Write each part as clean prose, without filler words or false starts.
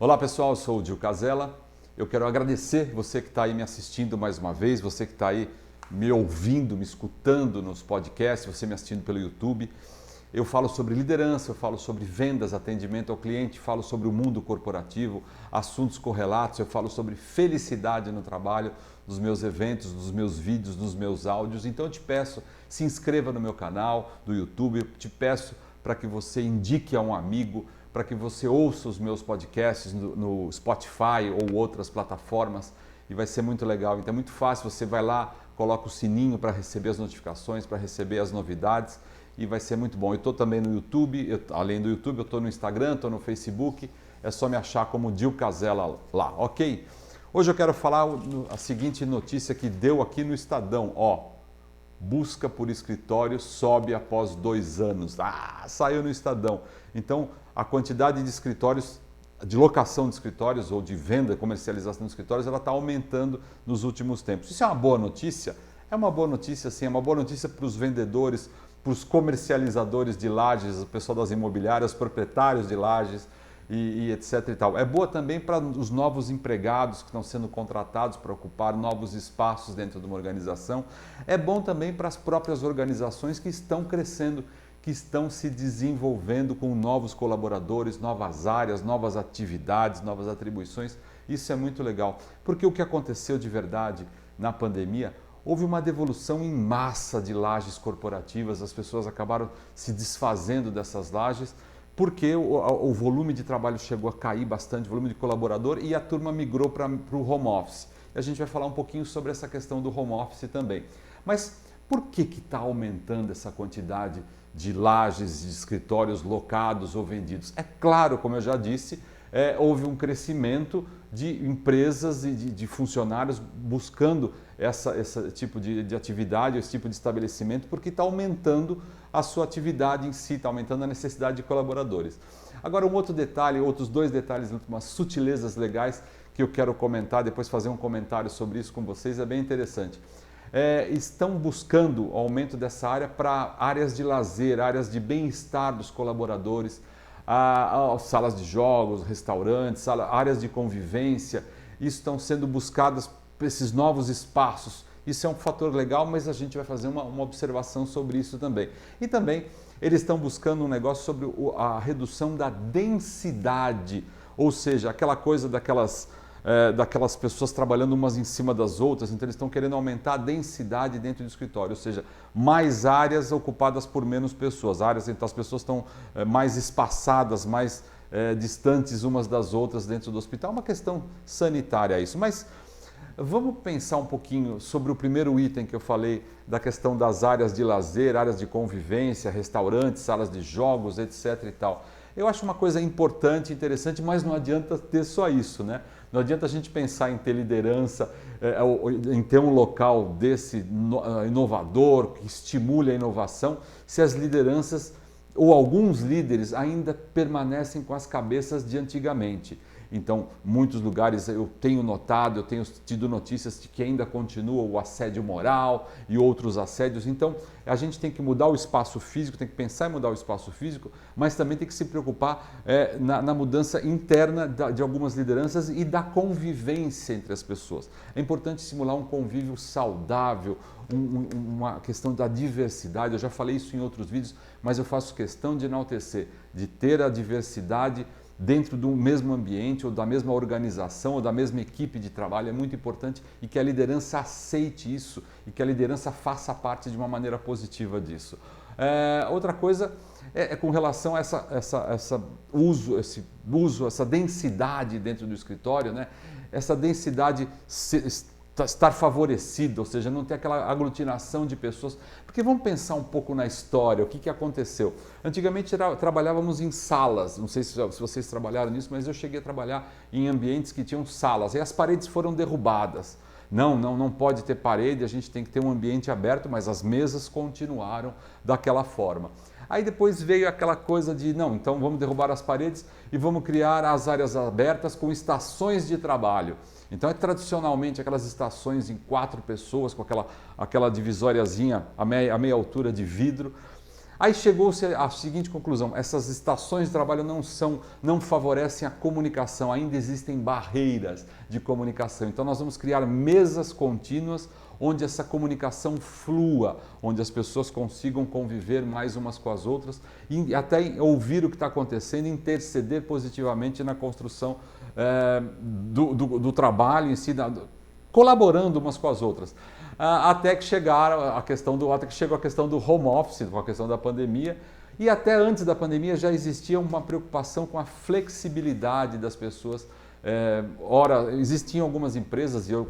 Olá pessoal, eu sou o Dil Casella. Eu quero agradecer você que está aí me assistindo mais uma vez, você que está aí me ouvindo, me escutando nos podcasts, você me assistindo pelo YouTube. Eu falo sobre liderança, eu falo sobre vendas, atendimento ao cliente, falo sobre o mundo corporativo, assuntos correlatos, eu falo sobre felicidade no trabalho, nos meus eventos, nos meus vídeos, nos meus áudios. Então eu te peço, se inscreva no meu canal do YouTube, eu te peço para que você indique a um amigo, para que você ouça os meus podcasts no Spotify ou outras plataformas e vai ser muito legal. Então é muito fácil, você vai lá, coloca o sininho para receber as notificações, para receber as novidades e vai ser muito bom. Eu estou também no YouTube, além do YouTube, eu estou no Instagram, estou no Facebook, é só me achar como Dil Casella lá, ok? Hoje eu quero falar a seguinte notícia que deu aqui no Estadão, busca por escritório sobe após 2 anos. Saiu no Estadão. Então, a quantidade de escritórios, de locação de escritórios ou de venda, comercialização de escritórios, ela está aumentando nos últimos tempos. Isso é uma boa notícia? É uma boa notícia, sim. É uma boa notícia para os vendedores, para os comercializadores de lajes, o pessoal das imobiliárias, os proprietários de lajes e etc. e tal. É boa também para os novos empregados que estão sendo contratados para ocupar novos espaços dentro de uma organização. É bom também para as próprias organizações que estão crescendo, que estão se desenvolvendo com novos colaboradores, novas áreas, novas atividades, novas atribuições. Isso é muito legal, porque o que aconteceu de verdade na pandemia, houve uma devolução em massa de lajes corporativas, as pessoas acabaram se desfazendo dessas lajes, porque o volume de trabalho chegou a cair bastante, o volume de colaborador, e a turma migrou para o home office. E a gente vai falar um pouquinho sobre essa questão do home office também. Mas por que está aumentando essa quantidade de lajes, de escritórios locados ou vendidos? É claro, como eu já disse, houve um crescimento de empresas e de funcionários buscando esse tipo de atividade, esse tipo de estabelecimento, porque está aumentando a sua atividade em si, está aumentando a necessidade de colaboradores. Agora, um outro detalhe, outros 2 detalhes, umas sutilezas legais que eu quero comentar, depois fazer um comentário sobre isso com vocês, é bem interessante. Estão buscando o aumento dessa área para áreas de lazer, áreas de bem-estar dos colaboradores, salas de jogos, restaurantes, áreas de convivência. Isso estão sendo buscadas para esses novos espaços. Isso é um fator legal, mas a gente vai fazer uma observação sobre isso também. E também eles estão buscando um negócio sobre a redução da densidade, ou seja, aquela coisa daquelas pessoas trabalhando umas em cima das outras, então eles estão querendo aumentar a densidade dentro do escritório, ou seja, mais áreas ocupadas por menos pessoas, áreas então as pessoas estão mais espaçadas, mais distantes umas das outras dentro do hospital, é uma questão sanitária isso, mas vamos pensar um pouquinho sobre o primeiro item que eu falei, da questão das áreas de lazer, áreas de convivência, restaurantes, salas de jogos, etc. e tal. Eu acho uma coisa importante, interessante, mas não adianta ter só isso, né? Não adianta a gente pensar em ter liderança, em ter um local desse inovador, que estimule a inovação, se as lideranças ou alguns líderes ainda permanecem com as cabeças de antigamente. Então, muitos lugares eu tenho notado, eu tenho tido notícias de que ainda continua o assédio moral e outros assédios. Então, a gente tem que mudar o espaço físico, tem que pensar em mudar o espaço físico, mas também tem que se preocupar na mudança interna de algumas lideranças e da convivência entre as pessoas. É importante estimular um convívio saudável, uma questão da diversidade. Eu já falei isso em outros vídeos, mas eu faço questão de enaltecer, de ter a diversidade dentro do mesmo ambiente ou da mesma organização ou da mesma equipe de trabalho. É muito importante e que a liderança aceite isso e que a liderança faça parte de uma maneira positiva disso. Outra coisa é com relação a esse uso, essa densidade dentro do escritório, né? Essa densidade estar favorecida, ou seja, não ter aquela aglutinação de pessoas. Porque vamos pensar um pouco na história, o que aconteceu. Antigamente trabalhávamos em salas, não sei se vocês trabalharam nisso, mas eu cheguei a trabalhar em ambientes que tinham salas, e as paredes foram derrubadas. Não pode ter parede, a gente tem que ter um ambiente aberto, mas as mesas continuaram daquela forma. Aí depois veio aquela coisa de, então vamos derrubar as paredes e vamos criar as áreas abertas com estações de trabalho. Então tradicionalmente aquelas estações em 4 pessoas, com aquela divisóriazinha a meia altura de vidro. Aí chegou-se à seguinte conclusão: essas estações de trabalho não favorecem a comunicação, ainda existem barreiras de comunicação. Então nós vamos criar mesas contínuas onde essa comunicação flua, onde as pessoas consigam conviver mais umas com as outras e até ouvir o que está acontecendo e interceder positivamente na construção do trabalho em si, colaborando umas com as outras. Até que chegou a questão do home office, com a questão da pandemia, e até antes da pandemia já existia uma preocupação com a flexibilidade das pessoas. Ora, existiam algumas empresas, e eu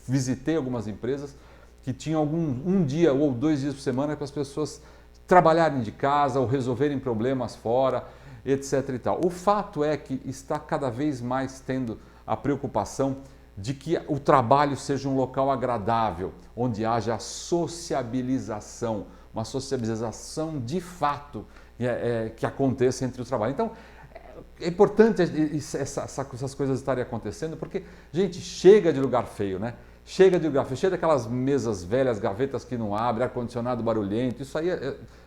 visitei algumas empresas, que tinham um dia ou 2 dias por semana para as pessoas trabalharem de casa ou resolverem problemas fora, etc. e tal. O fato é que está cada vez mais tendo a preocupação de que o trabalho seja um local agradável, onde haja sociabilização, uma sociabilização de fato que aconteça entre o trabalho. Então, é importante essas coisas estarem acontecendo, porque, gente, chega de lugar feio, né? Chega de lugar feio, chega daquelas mesas velhas, gavetas que não abrem, ar-condicionado barulhento, isso aí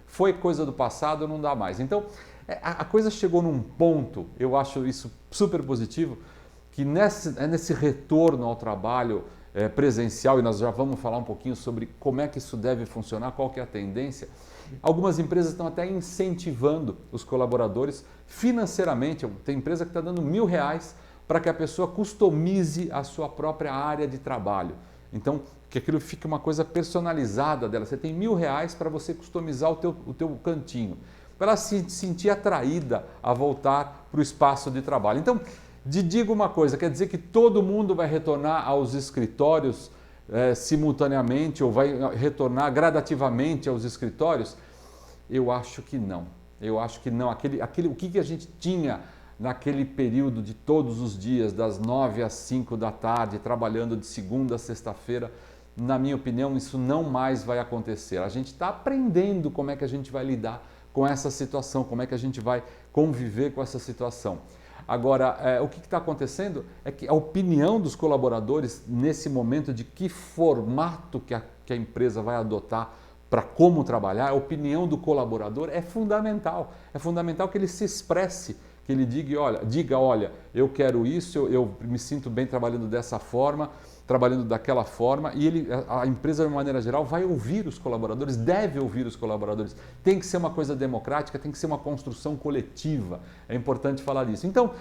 foi coisa do passado, não dá mais. Então, a coisa chegou num ponto, eu acho isso super positivo, que nesse retorno ao trabalho presencial, e nós já vamos falar um pouquinho sobre como é que isso deve funcionar, qual que é a tendência, algumas empresas estão até incentivando os colaboradores financeiramente. Tem empresa que está dando R$1.000 para que a pessoa customize a sua própria área de trabalho. Então, que aquilo fique uma coisa personalizada dela. Você tem R$1.000 para você customizar o teu cantinho, para ela se sentir atraída a voltar para o espaço de trabalho. Então, digo uma coisa, quer dizer que todo mundo vai retornar aos escritórios simultaneamente ou vai retornar gradativamente aos escritórios? Eu acho que não. Eu acho que não. O que a gente tinha naquele período de todos os dias, das 9 às 5 da tarde, trabalhando de segunda a sexta-feira, na minha opinião, isso não mais vai acontecer. A gente está aprendendo como é que a gente vai lidar com essa situação, como é que a gente vai conviver com essa situação. Agora, o que está acontecendo é que a opinião dos colaboradores nesse momento de que formato que a empresa vai adotar para como trabalhar, a opinião do colaborador é fundamental. É fundamental que ele se expresse, que ele diga, olha, eu quero isso, eu me sinto bem trabalhando dessa forma, trabalhando daquela forma, e a empresa, de maneira geral, vai ouvir os colaboradores, deve ouvir os colaboradores. Tem que ser uma coisa democrática, tem que ser uma construção coletiva. É importante falar disso. Então,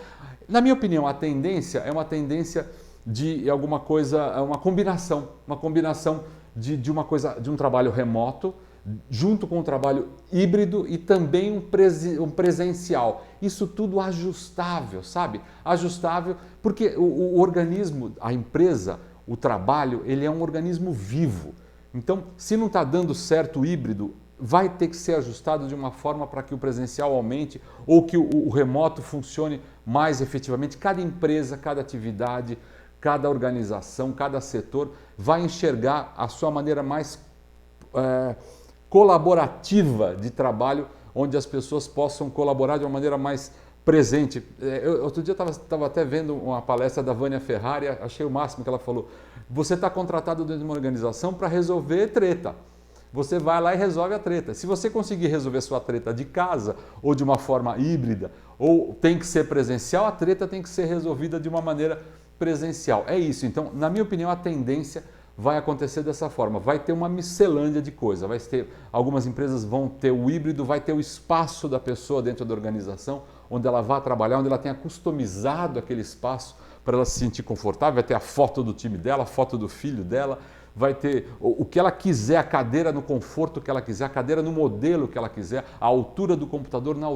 na minha opinião, a tendência é uma tendência de alguma coisa, uma combinação de um trabalho remoto, junto com um trabalho híbrido e também um presencial. Isso tudo ajustável, sabe? Ajustável, porque o organismo, a empresa, o trabalho, ele é um organismo vivo. Então, se não está dando certo o híbrido, vai ter que ser ajustado de uma forma para que o presencial aumente ou que o remoto funcione mais efetivamente. Cada empresa, cada atividade, cada organização, cada setor vai enxergar a sua maneira mais colaborativa de trabalho, onde as pessoas possam colaborar de uma maneira mais presente. Outro dia eu estava até vendo uma palestra da Vânia Ferrari, achei o máximo que ela falou: você está contratado dentro de uma organização para resolver treta. Você vai lá e resolve a treta. Se você conseguir resolver sua treta de casa ou de uma forma híbrida, ou tem que ser presencial, a treta tem que ser resolvida de uma maneira presencial. É isso. Então, na minha opinião, a tendência vai acontecer dessa forma. Vai ter uma miscelânea de coisas. Algumas empresas vão ter o híbrido, vai ter o espaço da pessoa dentro da organização, onde ela vai trabalhar, onde ela tenha customizado aquele espaço para ela se sentir confortável, vai ter a foto do time dela, a foto do filho dela, vai ter o que ela quiser, a cadeira no conforto que ela quiser, a cadeira no modelo que ela quiser, a altura do computador na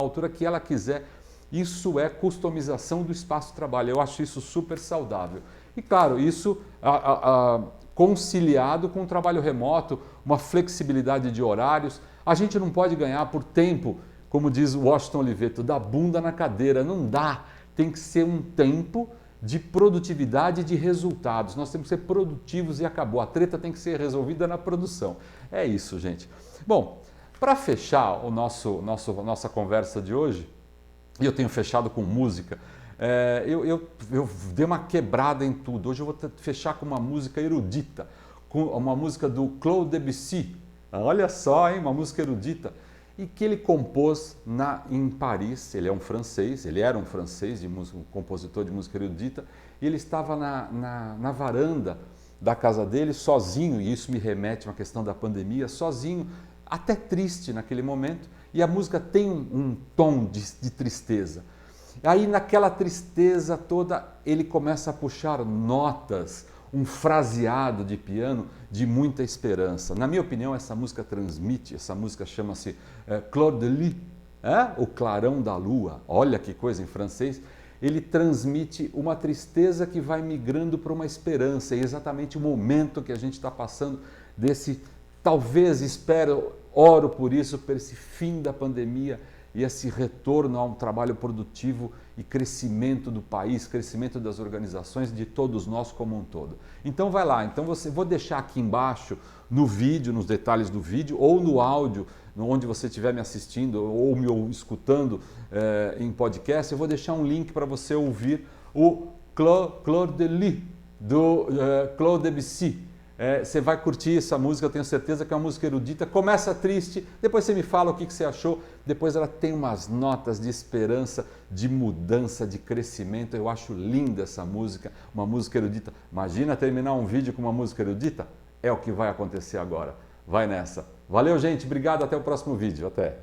altura que ela quiser. Isso é customização do espaço de trabalho. Eu acho isso super saudável. E claro, isso conciliado com o trabalho remoto, uma flexibilidade de horários. A gente não pode ganhar por tempo, como diz o Washington Oliveto, da bunda na cadeira. Não dá. Tem que ser um tempo de produtividade e de resultados. Nós temos que ser produtivos e acabou. A treta tem que ser resolvida na produção. É isso, gente. Bom, para fechar nossa conversa de hoje, e eu tenho fechado com música, eu dei uma quebrada em tudo. Hoje eu vou fechar com uma música erudita, com uma música do Claude Debussy, Olha só, hein? Uma música erudita. E que ele compôs em Paris. Ele é um francês, ele era um francês, um compositor de música erudita, e ele estava na varanda da casa dele, sozinho, e isso me remete a uma questão da pandemia, sozinho, até triste naquele momento, e a música tem um tom de tristeza. Aí naquela tristeza toda ele começa a puxar notas, um fraseado de piano de muita esperança. Na minha opinião, essa música transmite, essa música chama-se Clair de Lune, o clarão da lua. Olha que coisa em francês. Ele transmite uma tristeza que vai migrando para uma esperança. É exatamente o momento que a gente está passando desse, talvez, espero, oro por isso, por esse fim da pandemia e esse retorno a um trabalho produtivo e crescimento do país, crescimento das organizações, de todos nós como um todo. Então vai lá, vou deixar aqui embaixo no vídeo, nos detalhes do vídeo, ou no áudio, onde você estiver me assistindo ou me escutando em podcast, eu vou deixar um link para você ouvir o Clair de Lune, do Claude Debussy. Você vai curtir essa música, eu tenho certeza que é uma música erudita. Começa triste, depois você me fala o que você achou. Depois ela tem umas notas de esperança, de mudança, de crescimento. Eu acho linda essa música, uma música erudita. Imagina terminar um vídeo com uma música erudita? É o que vai acontecer agora. Vai nessa. Valeu, gente. Obrigado. Até o próximo vídeo. Até.